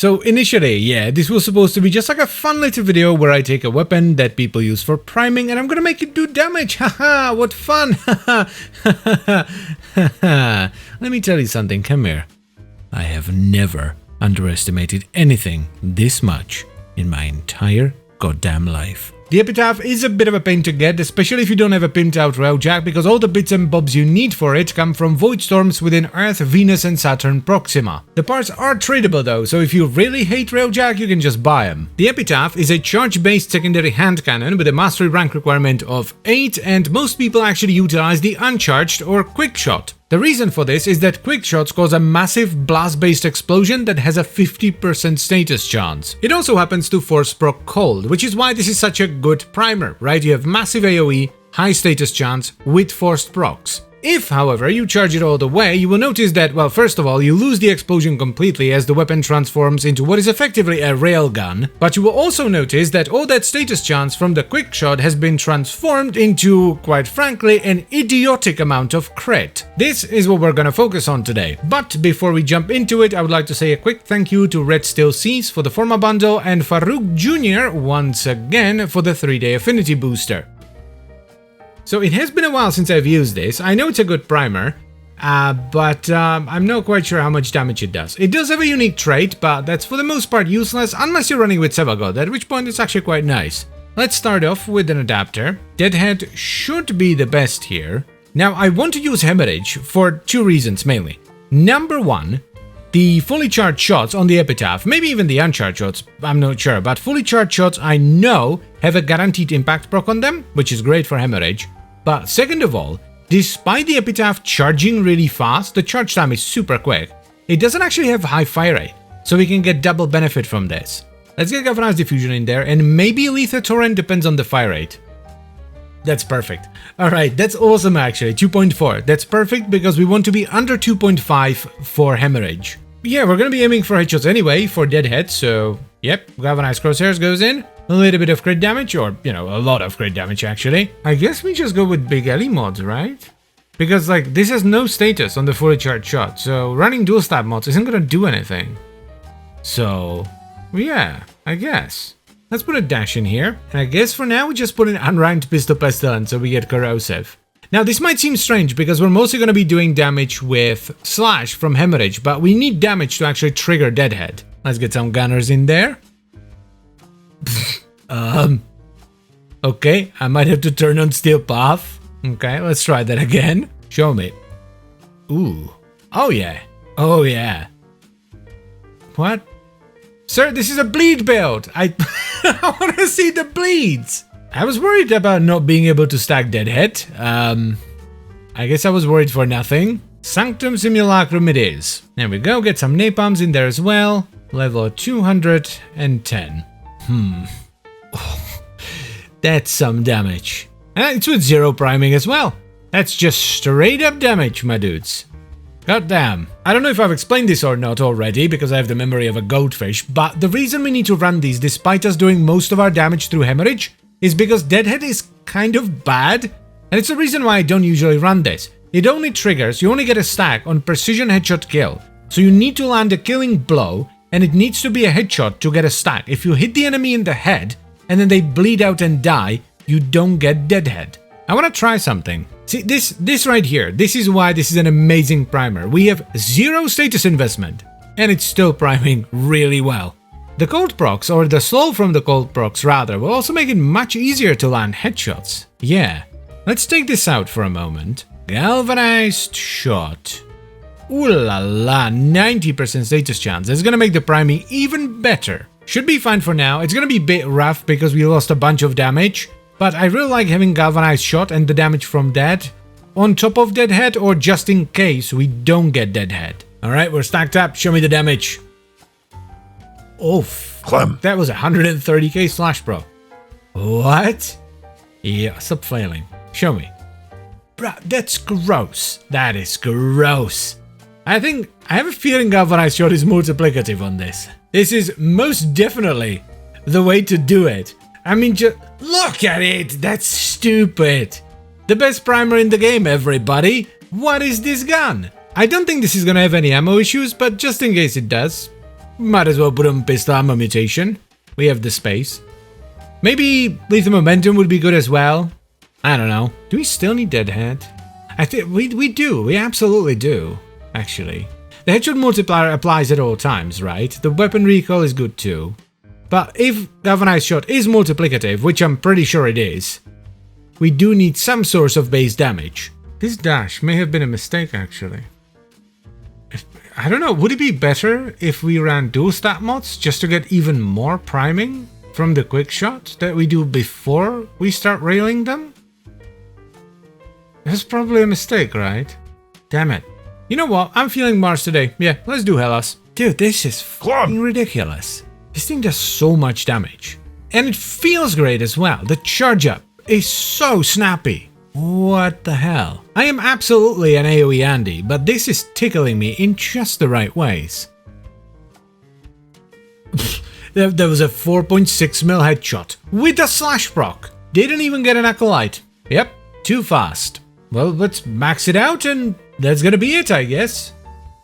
So initially, yeah, this was supposed to be just like a fun little video where I take a weapon that people use for priming and I'm gonna make it do damage. Haha, what fun! Let me tell you something, come here. I have never underestimated anything this much in my entire goddamn life. The Epitaph is a bit of a pain to get, especially if you don't have a pimped out railjack, because all the bits and bobs you need for it come from void storms within Earth, Venus and Saturn Proxima. The parts are tradable though, so if you really hate railjack, you can just buy them. The Epitaph is a charge-based secondary hand cannon with a mastery rank requirement of 8, and most people actually utilize the uncharged or quick shot. The reason for this is that quick shots cause a massive blast-based explosion that has a 50% status chance. It also happens to force proc cold, which is why this is such a good primer, right? You have massive AoE, high status chance with forced procs. If, however, you charge it all the way, you will notice that, well, first of all, you lose the explosion completely as the weapon transforms into what is effectively a railgun, but you will also notice that all that status chance from the quick shot has been transformed into, quite frankly, an idiotic amount of crit. This is what we're gonna focus on today. But before we jump into it, I would like to say a quick thank you to Red Steel Seas for the Forma bundle and Farouk Jr. once again for the 3-day affinity booster. So it has been a while since I've used this. I know it's a good primer, but I'm not quite sure how much damage it does. It does have a unique trait, but that's for the most part useless unless you're running with Sevagod, at which point it's actually quite nice. Let's start off with an adapter. Deadhead should be the best here. Now I want to use Hemorrhage for 2 reasons mainly. Number 1, the fully charged shots on the Epitaph, maybe even the uncharged shots, I'm not sure, but fully charged shots I know have a guaranteed impact proc on them, which is great for Hemorrhage. But second of all, despite the Epitaph charging really fast, the charge time is super quick. It doesn't actually have high fire rate, so we can get double benefit from this. Let's get Galvanized Diffusion in there, and maybe Aletha Torrent, depends on the fire rate. That's perfect. Alright, that's awesome actually, 2.4. That's perfect because we want to be under 2.5 for Hemorrhage. Yeah, we're gonna be aiming for headshots anyway, for Deadhead, so yep, Galvanized Crosshairs goes in. A little bit of crit damage, or, you know, a lot of crit damage actually. I guess we just go with Big Ellie mods, right? Because, like, this has no status on the fully charged shot, so running dual stab mods isn't gonna do anything. So, yeah, I guess. Let's put a dash in here, and I guess for now we just put an unranked Pistol Pestilence so we get corrosive. Now this might seem strange because we're mostly going to be doing damage with Slash from Hemorrhage, but we need damage to actually trigger Deadhead. Let's get some gunners in there. Okay, I might have to turn on Steel Path. Okay, let's try that again. Show me. Ooh. Oh yeah. Oh yeah. What? Sir, this is a bleed build. I want to see the bleeds. I was worried about not being able to stack Deadhead. I guess I was worried for nothing. Sanctum Simulacrum it is. There we go, get some napalms in there as well. Level 210. Oh, that's some damage. And it's with 0 priming as well. That's just straight up damage, my dudes. God damn. I don't know if I've explained this or not already, because I have the memory of a goldfish, but the reason we need to run these despite us doing most of our damage through Hemorrhage is because Deadhead is kind of bad, and it's the reason why I don't usually run this. It only triggers, you only get a stack on precision headshot kill, so you need to land a killing blow, and it needs to be a headshot to get a stack. If you hit the enemy in the head, and then they bleed out and die, you don't get Deadhead. I want to try something. See, this right here, this is why this is an amazing primer. We have 0 status investment, and it's still priming really well. The cold procs, or the slow from the cold procs rather, will also make it much easier to land headshots. Yeah, let's take this out for a moment. Galvanized shot. Ooh la la, 90% status chance. That's gonna make the priming even better. Should be fine for now. It's gonna be a bit rough because we lost a bunch of damage, but I really like having Galvanized shot and the damage from that on top of Deadhead, or just in case we don't get Deadhead. Alright, we're stacked up. Show me the damage. Oof. Clem. That was 130k slash, bro. What? Yeah, stop flailing. Show me. Bruh, that's gross. That is gross. I have a feeling Galvanized shot is multiplicative on this. This is most definitely the way to do it. I mean, just look at it. That's stupid. The best primer in the game, everybody. What is this gun? I don't think this is gonna have any ammo issues, but just in case it does, Might as well put on pistol ammo mutation. We have the space. Maybe lethal momentum would be good as well. I don't know. Do we still need Deadhead? I think we do. We absolutely do, actually. The headshot multiplier applies at all times, right? The weapon recoil is good too. But if galvanized shot is multiplicative, which I'm pretty sure it is, we do need some source of base damage. This dash may have been a mistake, actually. I don't know, would it be better if we ran dual stat mods just to get even more priming from the quick shot that we do before we start railing them? That's probably a mistake, right? Damn it. You know what? I'm feeling Mars today. Yeah, let's do Hellas. Dude, this is fucking ridiculous. This thing does so much damage. And it feels great as well. The charge up is so snappy. What the hell? I am absolutely an AoE Andy, but this is tickling me in just the right ways. There was a 4.6 mil headshot with a slash proc. Didn't even get an acolyte. Yep, too fast. Well, let's max it out and that's gonna be it, I guess.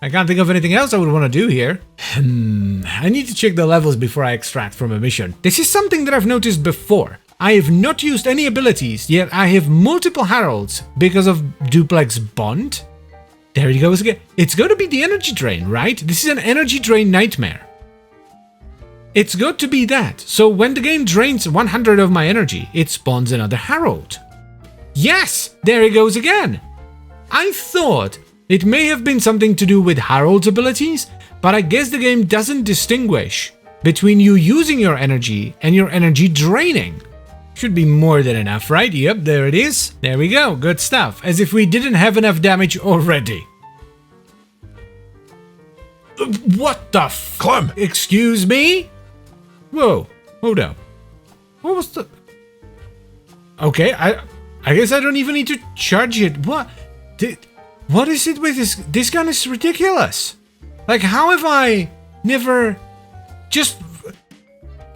I can't think of anything else I would want to do here. I need to check the levels before I extract from a mission. This is something that I've noticed before. I have not used any abilities, yet I have multiple heralds because of duplex bond. There he goes again. It's going to be the energy drain, right? This is an energy drain nightmare. It's got to be that. So when the game drains 100 of my energy, it spawns another herald. Yes, there he goes again. I thought it may have been something to do with herald's abilities, but I guess the game doesn't distinguish between you using your energy and your energy draining. Should be more than enough, right? Yep, there it is. There we go. Good stuff. As if we didn't have enough damage already. What the f... Clem! Excuse me? Whoa. Hold up. What was the... Okay, I guess I don't even need to charge it. What? What is it with this? This gun is ridiculous. Like, how have I never... Just...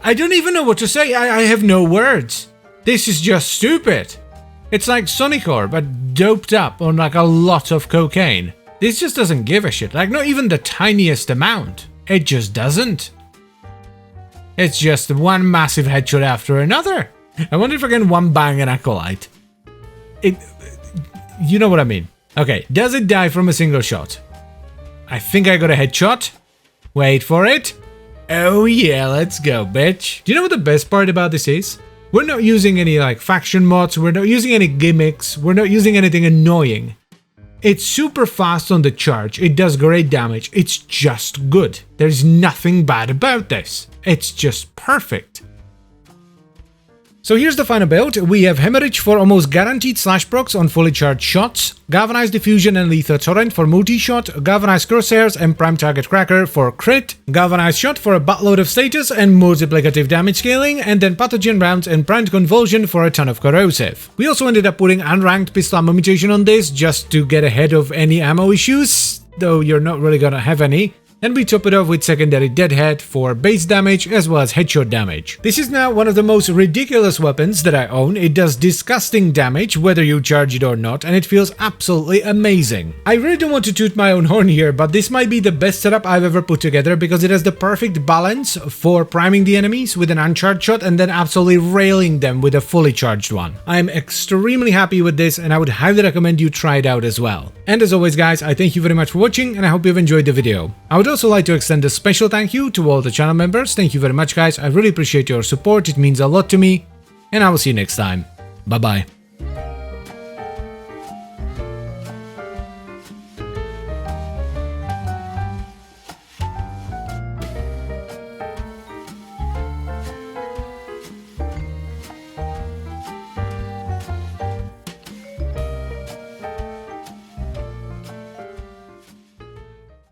I don't even know what to say. I have no words. This is just stupid. It's like Sonicor, but doped up on like a lot of cocaine. This just doesn't give a shit. Like, not even the tiniest amount. It just doesn't. It's just one massive headshot after another. I wonder if I can one bang an acolyte. You know what I mean. Okay, does it die from a single shot? I think I got a headshot. Wait for it. Oh yeah, let's go, bitch. Do you know what the best part about this is? We're not using any like faction mods, we're not using any gimmicks, we're not using anything annoying. It's super fast on the charge, it does great damage, it's just good. There's nothing bad about this. It's just perfect. So here's the final build. We have Hemorrhage for almost guaranteed slash procs on fully charged shots, Galvanized Diffusion and Lethal Torrent for multi-shot, Galvanized Crosshairs and Prime Target Cracker for crit, Galvanized Shot for a buttload of status and multiplicative damage scaling, and then Pathogen Rounds and Primed Convulsion for a ton of corrosive. We also ended up putting unranked pistol ammo mutation on this just to get ahead of any ammo issues, though you're not really gonna have any. And we top it off with secondary Deadhead for base damage as well as headshot damage. This is now one of the most ridiculous weapons that I own. It does disgusting damage whether you charge it or not, and it feels absolutely amazing. I really don't want to toot my own horn here, but this might be the best setup I've ever put together because it has the perfect balance for priming the enemies with an uncharged shot and then absolutely railing them with a fully charged one. I'm extremely happy with this and I would highly recommend you try it out as well. And as always guys, I thank you very much for watching and I hope you've enjoyed the video. I would also like to extend a special thank you to all the channel members. Thank you very much guys, I really appreciate your support, it means a lot to me, and I will see you next time. Bye bye.